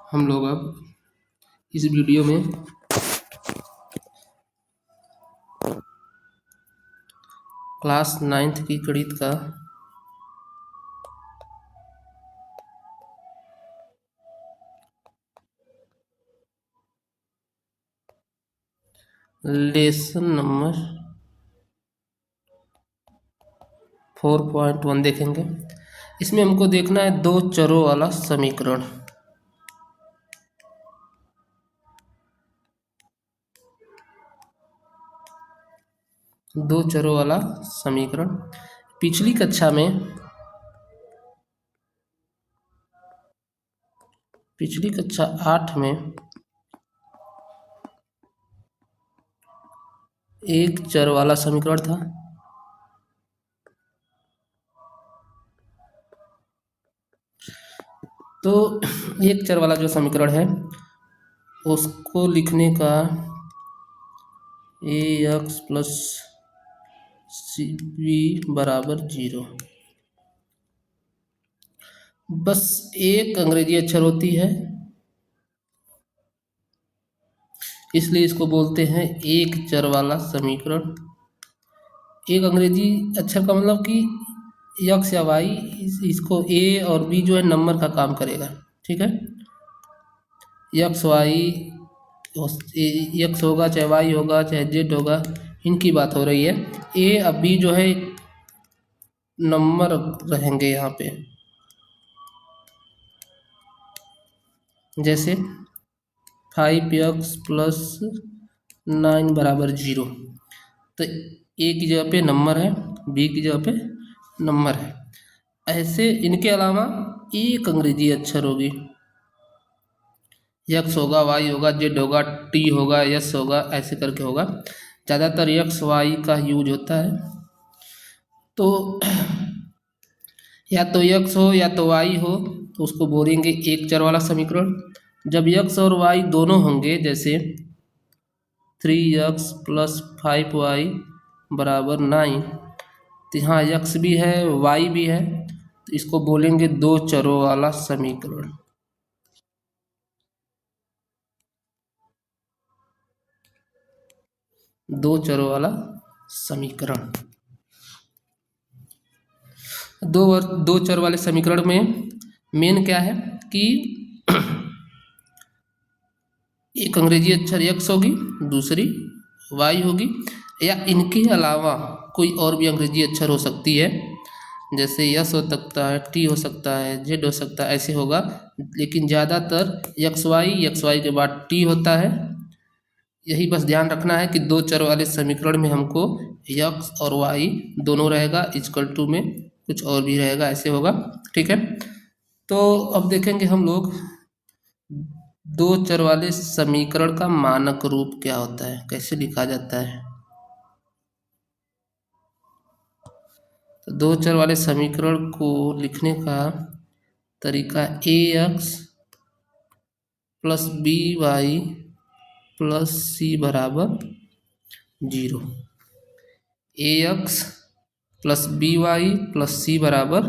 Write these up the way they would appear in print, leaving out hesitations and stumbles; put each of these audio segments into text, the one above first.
हम लोग अब इस वीडियो में क्लास 9th की गणित का लेसन नंबर 4.1 देखेंगे। इसमें हमको देखना है दो चरों वाला समीकरण। दो चरों वाला समीकरण पिछली कक्षा कक्षा 8 में एक चर वाला समीकरण था। तो एक चर वाला जो समीकरण है उसको लिखने का ax प्लस cb बराबर 0। बस एक अंग्रेजी अक्षर होती है, इसलिए इसको बोलते हैं एक चर वाला समीकरण। एक अंग्रेजी अक्षर का मतलब कि यक्स या वाई, इसको ए और बी जो है नंबर का काम करेगा। ठीक है, यक्स वाई, यक्स होगा चाहे वाई होगा चाहे जेड होगा, इनकी बात हो रही है। ए और बी जो है नंबर रहेंगे यहाँ पे, जैसे 5x प्लस 9 बराबर 0। तो ए की जगह पे नंबर है, बी की जगह पे नंबर है। ऐसे इनके अलावा एक अंग्रेजी अक्षर होगी, यक्स होगा, वाई होगा, जेड होगा, टी होगा, यस होगा, ऐसे करके होगा। ज़्यादातर यक्स वाई का यूज होता है। तो या तो यक्स हो या तो वाई हो तो उसको बोलेंगे एक चर वाला समीकरण। जब यक्स और वाई दोनों होंगे, जैसे 3x प्लस 5y बराबर 9, तो यहाँ यक्स भी है वाई भी है, तो इसको बोलेंगे दो चरों वाला समीकरण। दो चरों वाला समीकरण। दो चर वाले समीकरण में मेन क्या है कि एक अंग्रेजी अक्षर x होगी, दूसरी y होगी, या इनके अलावा कोई और भी अंग्रेजी अक्षर हो सकती है, जैसे यस हो सकता है, टी हो सकता है, जेड हो सकता है, ऐसे होगा। लेकिन ज़्यादातर एक्स वाई के बाद टी होता है। यही बस ध्यान रखना है कि दो चर वाले समीकरण में हमको यक्स और वाई दोनों रहेगा, इक्वल टू में कुछ और भी रहेगा, ऐसे होगा। ठीक है, तो अब देखेंगे हम लोग दो चर वाले समीकरण का मानक रूप क्या होता है, कैसे लिखा जाता है। तो दो चर वाले समीकरण को लिखने का तरीका ax plus B Y plus C बराबर 0। ax plus B Y plus C बराबर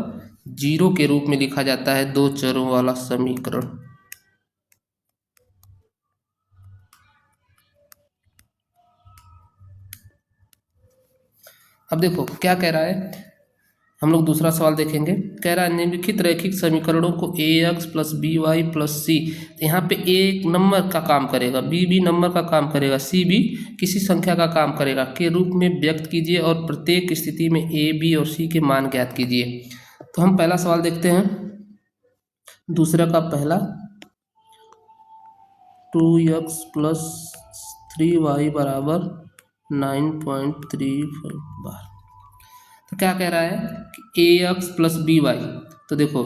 0 के रूप में लिखा जाता है दो चरों वाला समीकरण। अब देखो क्या कह रहा है, हम लोग दूसरा सवाल देखेंगे। कह रहा है निम्नलिखित रैखिक समीकरणों को ax plus B Y plus C, तो यहाँ पे a एक नंबर का काम करेगा, b भी नंबर का काम करेगा, c भी किसी संख्या का काम करेगा के रूप में व्यक्त कीजिए और प्रत्येक स्थिति में a, b और c के मान ज्ञात कीजिए। तो हम पहला सवाल देखते हैं, दूसरा का पहला 2x प्लस 3y बराबर 9.35 बार। तो क्या कह रहा है कि ax प्लस बी वाई, तो देखो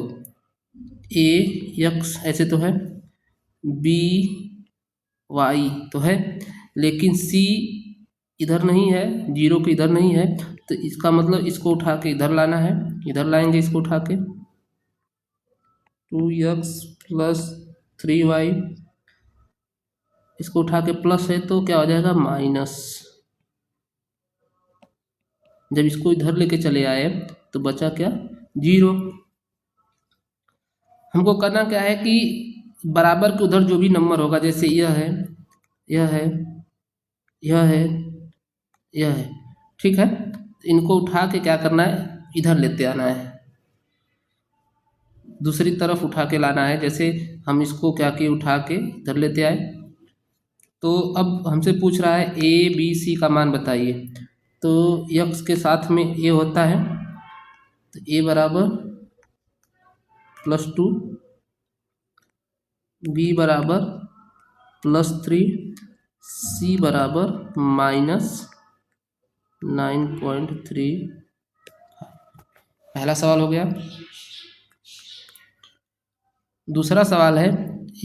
a x ऐसे तो है, b y तो है, लेकिन c इधर नहीं है, 0 के इधर नहीं है, तो इसका मतलब इसको उठा के इधर लाना है, इधर लाएंगे इसको उठा के। 2x प्लस 3y, इसको उठा के प्लस है तो क्या हो जाएगा माइनस। जब इसको इधर लेके चले आए तो बचा क्या 0। हमको करना क्या है कि बराबर के उधर जो भी नंबर होगा, जैसे यह है, यह है, यह है, यह है, ठीक है, इनको उठा के क्या करना है, इधर लेते आना है, दूसरी तरफ उठा के लाना है। जैसे हम इसको क्या किए, उठा के इधर लेते आए। तो अब हमसे पूछ रहा है ए बी सी का मान बताइए। तो यक्स के साथ में ए होता है, तो ए बराबर +2, बी बराबर +3, सी बराबर -9.3। पहला सवाल हो गया। दूसरा सवाल है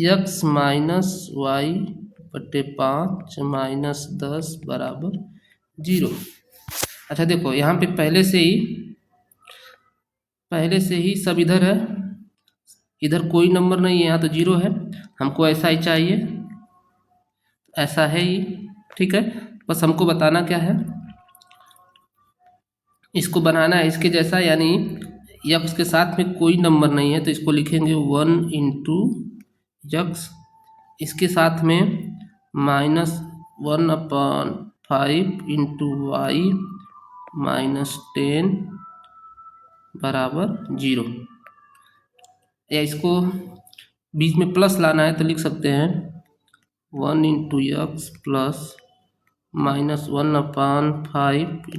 x - y/5 - 10 बराबर 0। अच्छा देखो, यहाँ पे पहले से ही सब इधर है, इधर कोई नंबर नहीं है, यहाँ तो 0 है, हमको ऐसा ही चाहिए, ऐसा है ही, ठीक है। बस हमको बताना क्या है, इसको बनाना है इसके जैसा, यानी यक्स के साथ में कोई नंबर नहीं है तो इसको लिखेंगे 1 × यक्स, इसके साथ में -1/5 × y -10 बराबर 0। या इसको बीच में प्लस लाना है तो लिख सकते हैं 1 × यक्स प्लस -1/5 ×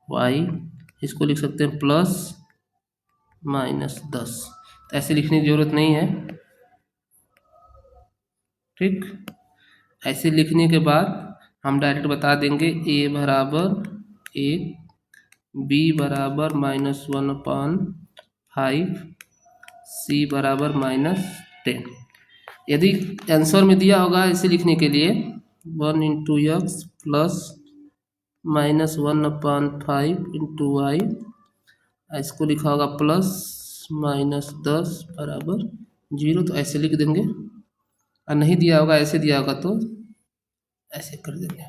y, इसको लिख सकते हैं +-10। ऐसे लिखने की ज़रूरत नहीं है, ठीक। ऐसे लिखने के बाद हम डायरेक्ट बता देंगे a बराबर 1, b बराबर -1/5, c बराबर -10। यदि आंसर में दिया होगा इसे लिखने के लिए 1 × यक्स प्लस -1/5 × y, इसको लिखा होगा +-10 बराबर 0, तो ऐसे लिख देंगे। और नहीं दिया होगा, ऐसे दिया होगा तो ऐसे कर देंगे,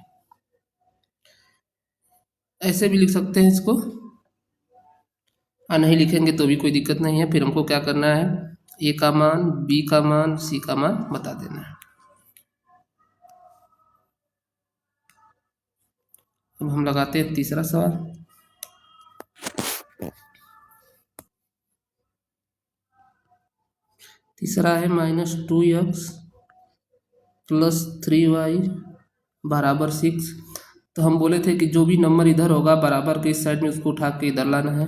ऐसे भी लिख सकते हैं इसको। और नहीं लिखेंगे तो भी कोई दिक्कत नहीं है। फिर हमको क्या करना है, ए का मान, बी का मान, सी का मान बता देना है। अब हम लगाते हैं तीसरा सवाल। तीसरा है -2x प्लस 3y बराबर 6। तो हम बोले थे कि जो भी नंबर इधर होगा बराबर के इस साइड में, उसको उठा के इधर लाना है।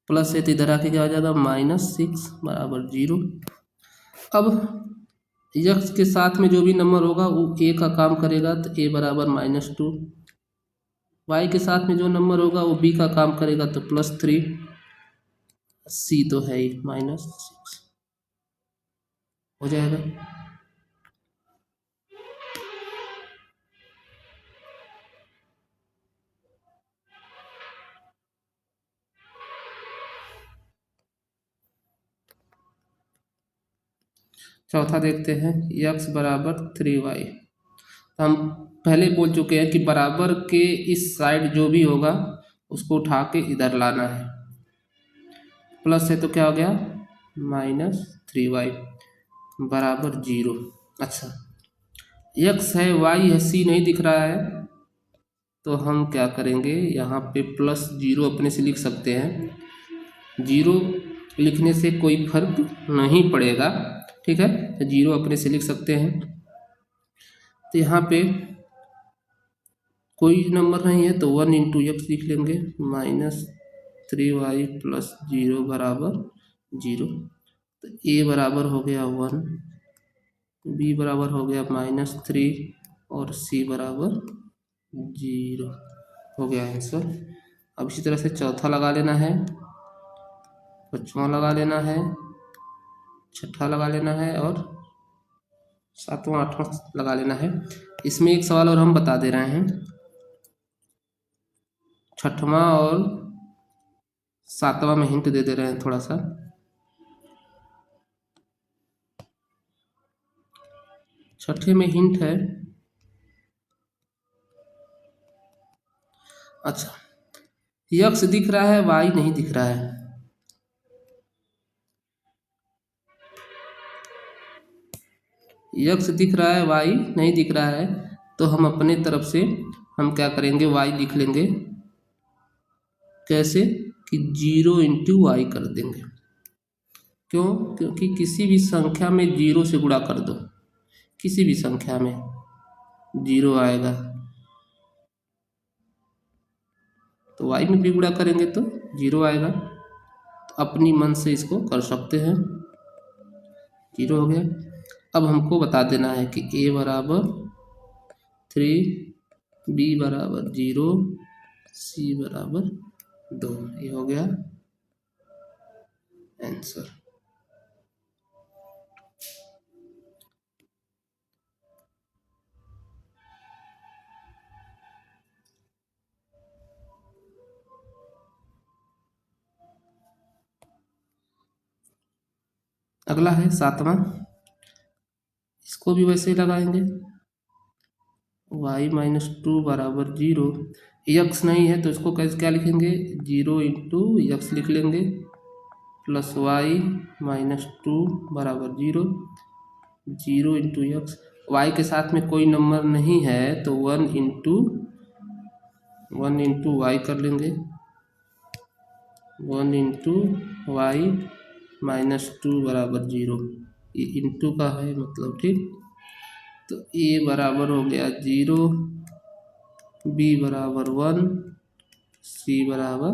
प्लस है तो इधर आके क्या हो जाएगा, -6 बराबर 0। अब यक्स के साथ में जो भी नंबर होगा वो ए का काम करेगा, तो ए बराबर -2। वाई के साथ में जो नंबर होगा वो बी का काम करेगा, तो +3। सी तो है ही -6 हो जाएगा। चौथा देखते हैं, यक्स बराबर 3y। हम पहले बोल चुके हैं कि बराबर के इस साइड जो भी होगा उसको उठा के इधर लाना है। प्लस है तो क्या हो गया, -3y बराबर 0। अच्छा, यक्स है, वाई है, सी नहीं दिख रहा है, तो हम क्या करेंगे, यहाँ पे +0 अपने से लिख सकते हैं। 0 लिखने से कोई फर्क नहीं पड़ेगा, ठीक है, तो 0 अपने से लिख सकते हैं। तो यहाँ पे कोई नंबर नहीं है तो 1 × यक्स लिख लेंगे, -3y + 0 बराबर 0। तो ए बराबर हो गया 1, बी बराबर हो गया -3 और सी बराबर 0 हो गया आंसर। अब इसी तरह से चौथा लगा लेना है, पांचवा लगा लेना है, छठा लगा लेना है और सातवां आठवां लगा लेना है। इसमें एक सवाल और हम बता दे रहे हैं, छठवां और सातवां में हिंट दे दे रहे हैं थोड़ा सा। छठे में हिंट है, अच्छा, यक्स दिख रहा है, वाई नहीं दिख रहा है। यक्स दिख रहा है, वाई नहीं दिख रहा है, तो हम अपने तरफ से हम क्या करेंगे, वाई लिख लेंगे। कैसे कि 0 इंटू वाई कर देंगे। क्यों? क्योंकि किसी भी संख्या में 0 से गुणा कर दो, किसी भी संख्या में 0 आएगा, तो वाई में भी गुणा करेंगे तो 0 आएगा। तो अपनी मन से इसको कर सकते हैं। 0 हो गया। अब हमको बता देना है कि a बराबर 3, b बराबर 0, c बराबर 2। ये हो गया आंसर। अगला है 7वां। इसको भी वैसे ही लगाएंगे। y माइनस 2 बराबर 0, यक्स नहीं है तो इसको कैसे क्या लिखेंगे, 0 इंटू यक्स लिख लेंगे, प्लस वाई माइनस 2 बराबर 0, 0 इंटू यक्स। वाई के साथ में कोई नंबर नहीं है तो 1 इंटू वाई कर लेंगे, 1 इंटू वाई माइनस 2 बराबर 0। ये इंटू का है मतलब, ठीक। तो a बराबर हो गया 0, b बराबर 1, c बराबर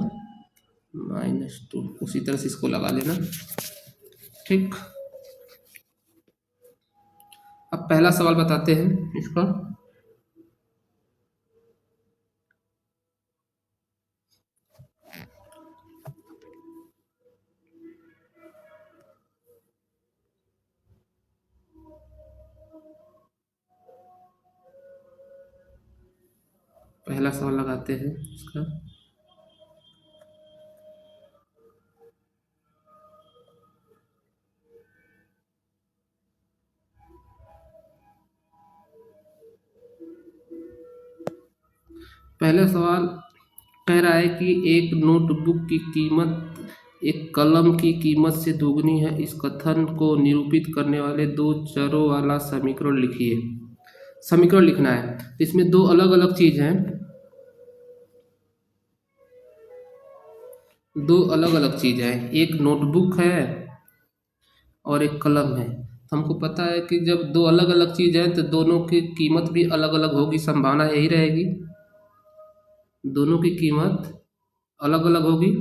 माइनस 2। उसी तरह से इसको लगा लेना, ठीक। अब पहला सवाल बताते हैं इसका। पहला सवाल लगाते हैं इसका। पहला सवाल कह रहा है कि एक नोटबुक की कीमत एक कलम की कीमत से दोगुनी है। इस कथन को निरूपित करने वाले दो चरों वाला समीकरण लिखिए। समीकरण लिखना है, इसमें दो अलग अलग चीज हैं, दो अलग अलग चीज है। एक नोटबुक है और एक कलम है। हमको पता है कि जब दो अलग अलग चीज है तो दोनों की कीमत भी अलग अलग होगी, संभावना यही रहेगी, दोनों की कीमत अलग अलग होगी।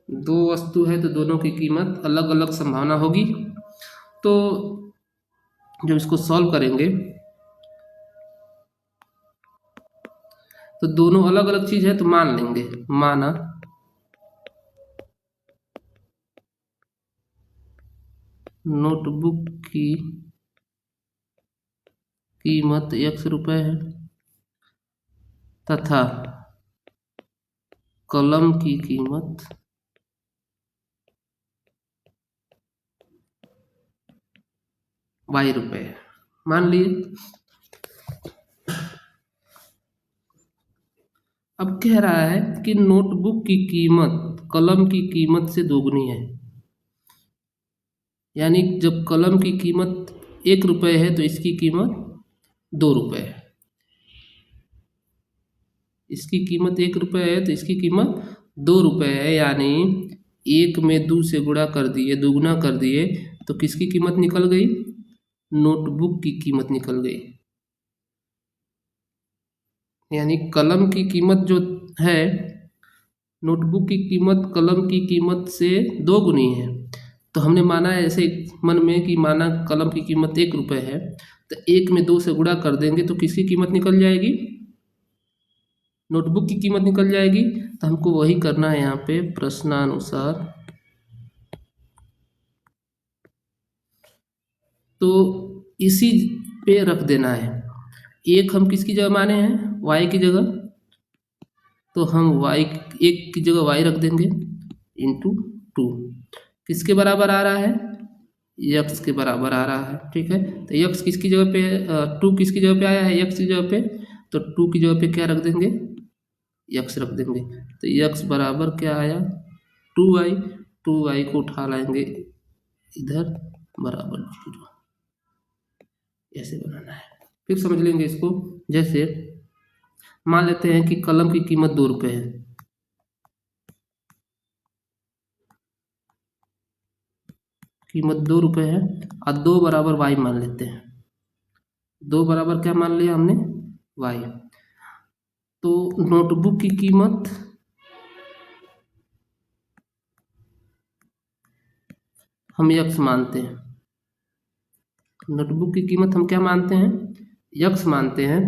दो वस्तु है तो दोनों की कीमत अलग अलग संभावना होगी। तो जब इसको सॉल्व करेंगे तो दोनों अलग अलग चीज है तो मान लेंगे, माना नोटबुक की कीमत ₹1 है तथा कलम की कीमत ₹Y है। मान लिए। अब कह रहा है कि नोटबुक की कीमत कलम की कीमत से दोगुनी है, यानी जब कलम की कीमत ₹1 है तो इसकी कीमत ₹2 है। इसकी कीमत ₹1 है तो इसकी कीमत ₹2 है, यानी 1 में 2 से गुणा कर दिए, दोगुना कर दिए, तो किसकी कीमत निकल गई, नोटबुक की कीमत निकल गई। यानी कलम की कीमत जो है, नोटबुक की कीमत कलम की कीमत से दोगुनी है। तो हमने माना है ऐसे मन में कि माना कलम की कीमत ₹1 है, तो 1 में 2 से गुणा कर देंगे तो किसकी कीमत निकल जाएगी, नोटबुक की कीमत निकल जाएगी। तो हमको वही करना है यहाँ पे प्रश्नानुसार। तो इसी पे रख देना है। एक हम किसकी जगह माने हैं, y की जगह, तो हम y एक की जगह y रख देंगे इंटू 2। किसके बराबर आ रहा है, x के बराबर आ रहा है, ठीक है। तो x किसकी जगह पे, 2 किसकी जगह पे आया है, x की जगह पे, तो 2 की जगह पे क्या रख देंगे, x रख देंगे। तो x बराबर क्या आया, 2y। 2y को उठा लाएंगे इधर, बराबर 0। ऐसे बनाना है। फिर समझ लेंगे इसको। जैसे मान लेते हैं कि कलम की कीमत 2 रुपये है, कीमत 2 रुपये है और 2 बराबर वाई मान लेते हैं। 2 बराबर क्या मान लिया हमने? वाई। तो नोटबुक की कीमत हम यक्स मानते हैं। नोटबुक की कीमत हम क्या मानते हैं? यक्स मानते हैं।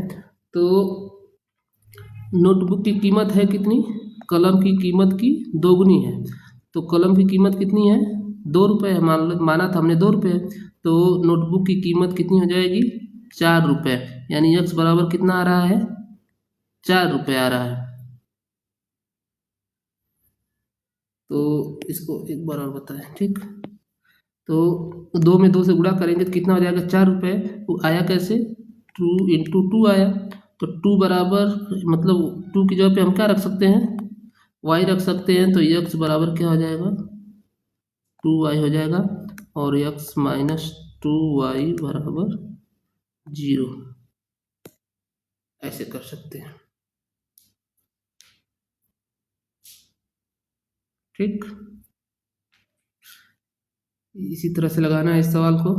तो नोटबुक की कीमत है कितनी? कलम की कीमत की दोगुनी है। तो कलम की कीमत कितनी है? 2 रुपये है, माना था हमने 2 रुपये। तो नोटबुक की कीमत कितनी हो जाएगी? 4 रुपये। यानी यक्स बराबर कितना आ रहा है? 4 रुपये आ रहा है। तो इसको एक बार और बताएं, ठीक। तो 2 में 2 से गुणा करेंगे तो कितना हो जाएगा? 4 रुपये। वो आया कैसे? 2 × 2 आया। तो 2 बराबर मतलब 2 की जगह पे हम क्या रख सकते हैं? वाई रख सकते हैं। तो यक्स बराबर क्या हो जाएगा? 2y हो जाएगा और x माइनस 2y बराबर 0, ऐसे कर सकते हैं, ठीक। इसी तरह से लगाना है इस सवाल को।